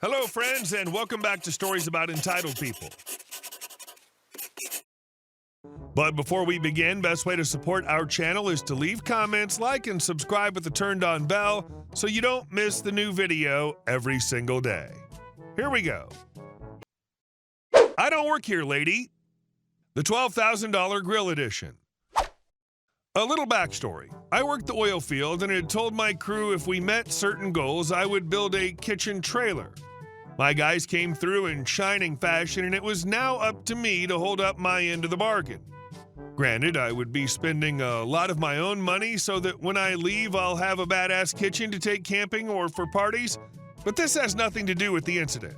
Hello, friends, and welcome back to Stories About Entitled People. But before we begin, best way to support our channel is to leave comments, like, and subscribe with the turned-on bell so you don't miss the new video every single day. Here we go. I don't work here, lady. The $12,000 Grill Edition. A little backstory. I worked the oil field and had told my crew if we met certain goals, I would build a kitchen trailer. My guys came through in shining fashion, and it was now up to me to hold up my end of the bargain. Granted, I would be spending a lot of my own money so that when I leave, I'll have a badass kitchen to take camping or for parties, but this has nothing to do with the incident.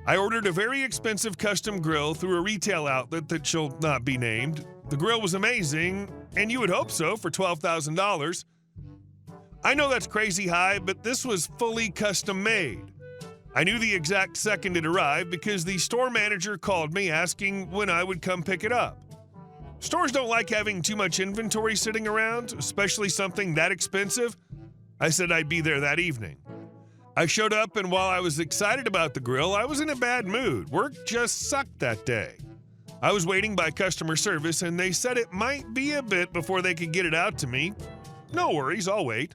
I ordered a very expensive custom grill through a retail outlet that shall not be named. The grill was amazing, and you would hope so for $12,000. I know that's crazy high, but this was fully custom made. I knew the exact second it arrived because the store manager called me asking when I would come pick it up. Stores don't like having too much inventory sitting around, especially something that expensive. I said I'd be there that evening. I showed up, and while I was excited about the grill, I was in a bad mood. Work just sucked that day. I was waiting by customer service, and they said it might be a bit before they could get it out to me. No worries, I'll wait.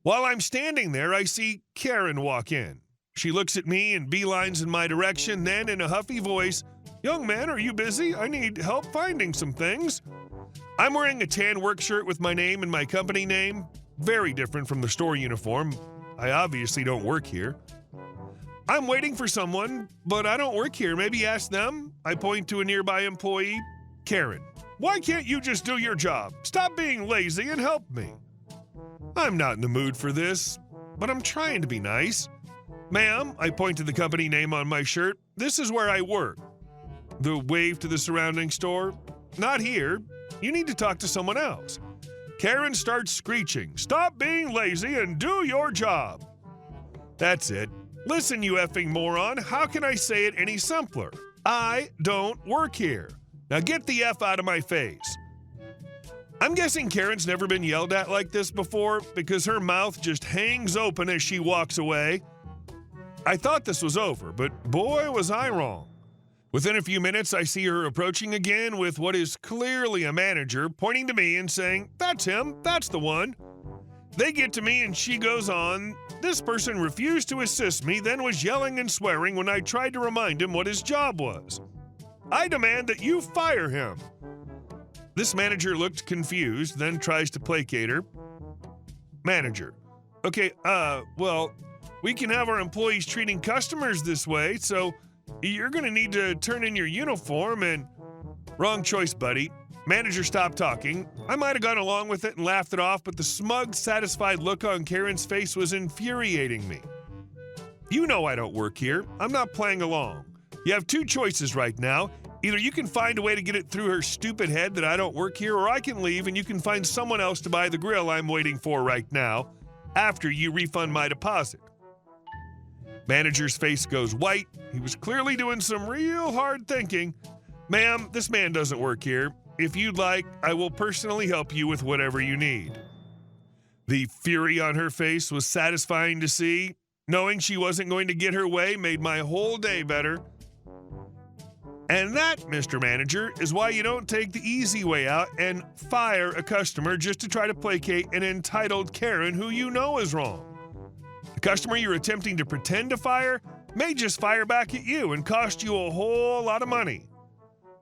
While I'm standing there, I see Karen walk in. She looks at me and beelines in my direction, then in a huffy voice, "Young man, are you busy? I need help finding some things." I'm wearing a tan work shirt with my name and my company name. Very different from the store uniform. I obviously don't work here. "I'm waiting for someone, but I don't work here. Maybe ask them." I point to a nearby employee. "Karen, why can't you just do your job? Stop being lazy and help me." I'm not in the mood for this, but I'm trying to be nice. "Ma'am," I point to the company name on my shirt, "this is where I work." The wave to the surrounding store. "Not here. You need to talk to someone else." Karen starts screeching, "Stop being lazy and do your job." That's it. Listen, you effing moron, how can I say it any simpler? I don't work here. Now get the F out of my face. I'm guessing Karen's never been yelled at like this before because her mouth just hangs open as she walks away. I thought this was over, but boy was I wrong. Within a few minutes, I see her approaching again with what is clearly a manager, pointing to me and saying, "That's him, that's the one." They get to me and she goes on, "This person refused to assist me, then was yelling and swearing when I tried to remind him what his job was. I demand that you fire him." This manager looked confused, then tries to placate her. Manager, "Okay, well, we can have our employees treating customers this way, so you're going to need to turn in your uniform and—" Wrong choice, buddy. Manager stopped talking. I might have gone along with it and laughed it off, but the smug, satisfied look on Karen's face was infuriating me. "You know I don't work here. I'm not playing along. You have two choices right now. Either you can find a way to get it through her stupid head that I don't work here, or I can leave and you can find someone else to buy the grill I'm waiting for right now after you refund my deposit." Manager's face goes white. He was clearly doing some real hard thinking. "Ma'am, this man doesn't work here. If you'd like, I will personally help you with whatever you need." The fury on her face was satisfying to see. Knowing she wasn't going to get her way made my whole day better. And that, Mr. Manager, is why you don't take the easy way out and fire a customer just to try to placate an entitled Karen who you know is wrong. The customer you're attempting to pretend to fire may just fire back at you and cost you a whole lot of money.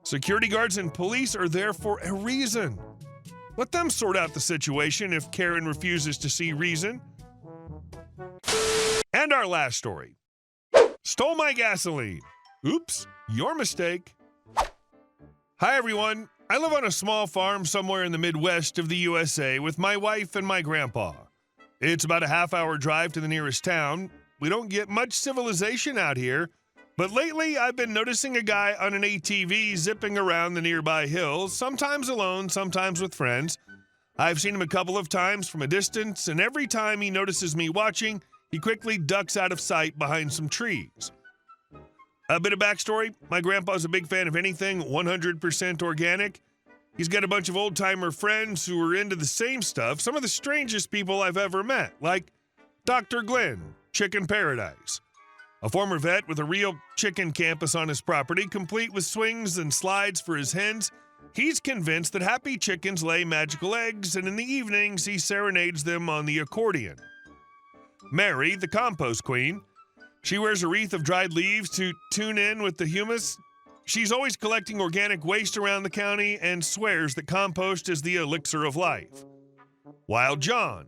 Security guards and police are there for a reason. Let them sort out the situation if Karen refuses to see reason. And our last story. Stole my gasoline. Oops, your mistake. Hi everyone. I live on a small farm somewhere in the Midwest of the USA with my wife and my grandpa. It's about a half-hour drive to the nearest town. We don't get much civilization out here, but lately I've been noticing a guy on an ATV zipping around the nearby hills, sometimes alone, sometimes with friends. I've seen him a couple of times from a distance, and every time he notices me watching, he quickly ducks out of sight behind some trees. A bit of backstory, my grandpa's a big fan of anything 100% organic. He's got a bunch of old-timer friends who are into the same stuff, some of the strangest people I've ever met, like Dr. Glenn, Chicken Paradise. A former vet with a real chicken campus on his property, complete with swings and slides for his hens, he's convinced that happy chickens lay magical eggs, and in the evenings he serenades them on the accordion. Mary, the compost queen, she wears a wreath of dried leaves to tune in with the humus. She's always collecting organic waste around the county and swears that compost is the elixir of life. Wild John.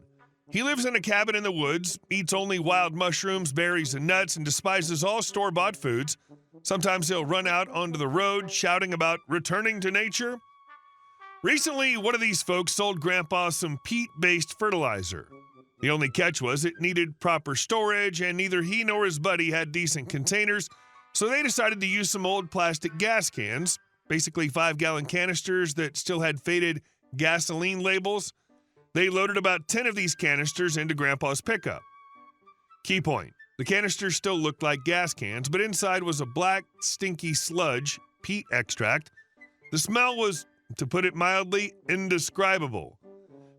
He lives in a cabin in the woods, eats only wild mushrooms, berries, and nuts, and despises all store-bought foods. Sometimes he'll run out onto the road shouting about returning to nature. Recently, one of these folks sold Grandpa some peat-based fertilizer. The only catch was it needed proper storage, and neither he nor his buddy had decent containers, so they decided to use some old plastic gas cans, basically 5-gallon canisters that still had faded gasoline labels. They loaded about 10 of these canisters into Grandpa's pickup. Key point, the canisters still looked like gas cans, but inside was a black, stinky sludge, peat extract. The smell was, to put it mildly, indescribable.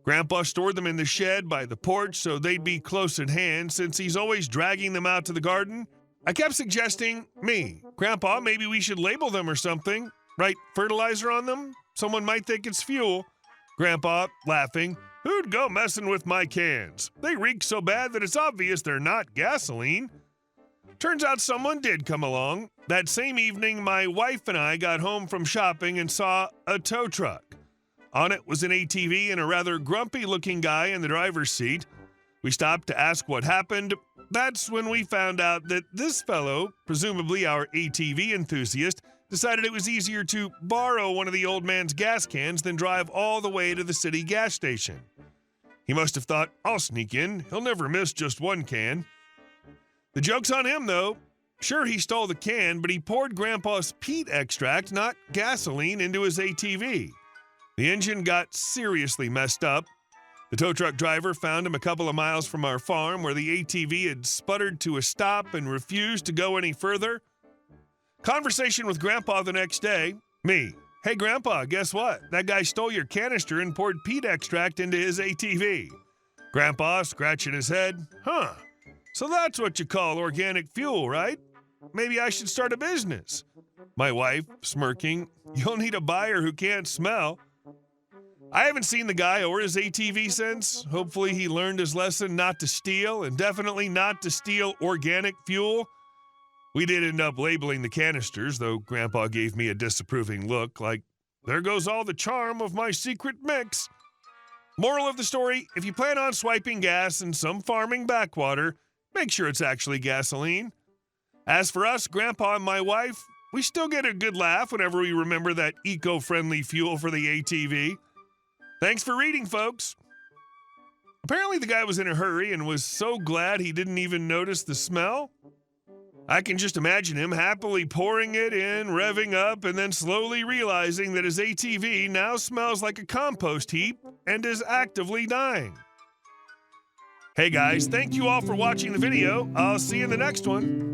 Grandpa stored them in the shed by the porch so they'd be close at hand since he's always dragging them out to the garden. I kept suggesting, Grandpa, maybe we should label them or something. Write fertilizer on them? Someone might think it's fuel. Grandpa, laughing, who'd go messing with my cans? They reek so bad that it's obvious they're not gasoline. Turns out someone did come along. That same evening, my wife and I got home from shopping and saw a tow truck. On it was an ATV and a rather grumpy-looking guy in the driver's seat. We stopped to ask what happened. That's when we found out that this fellow, presumably our ATV enthusiast, decided it was easier to borrow one of the old man's gas cans than drive all the way to the city gas station. He must have thought, I'll sneak in. He'll never miss just one can. The joke's on him, though. Sure, he stole the can, but he poured Grandpa's peat extract, not gasoline, into his ATV. The engine got seriously messed up. The tow truck driver found him a couple of miles from our farm where the ATV had sputtered to a stop and refused to go any further. Conversation with Grandpa the next day. Hey, Grandpa, guess what? That guy stole your canister and poured peat extract into his ATV. Grandpa, scratching his head. So that's what you call organic fuel, right? Maybe I should start a business. My wife, smirking. You'll need a buyer who can't smell. I haven't seen the guy or his ATV since. Hopefully he learned his lesson not to steal, and definitely not to steal organic fuel. We did end up labeling the canisters, though Grandpa gave me a disapproving look like, there goes all the charm of my secret mix. Moral of the story, if you plan on swiping gas in some farming backwater, make sure it's actually gasoline. As for us, Grandpa and my wife, we still get a good laugh whenever we remember that eco-friendly fuel for the ATV. Thanks for reading, folks. Apparently the guy was in a hurry and was so glad he didn't even notice the smell. I can just imagine him happily pouring it in, revving up, and then slowly realizing that his ATV now smells like a compost heap and is actively dying. Hey guys, thank you all for watching the video. I'll see you in the next one.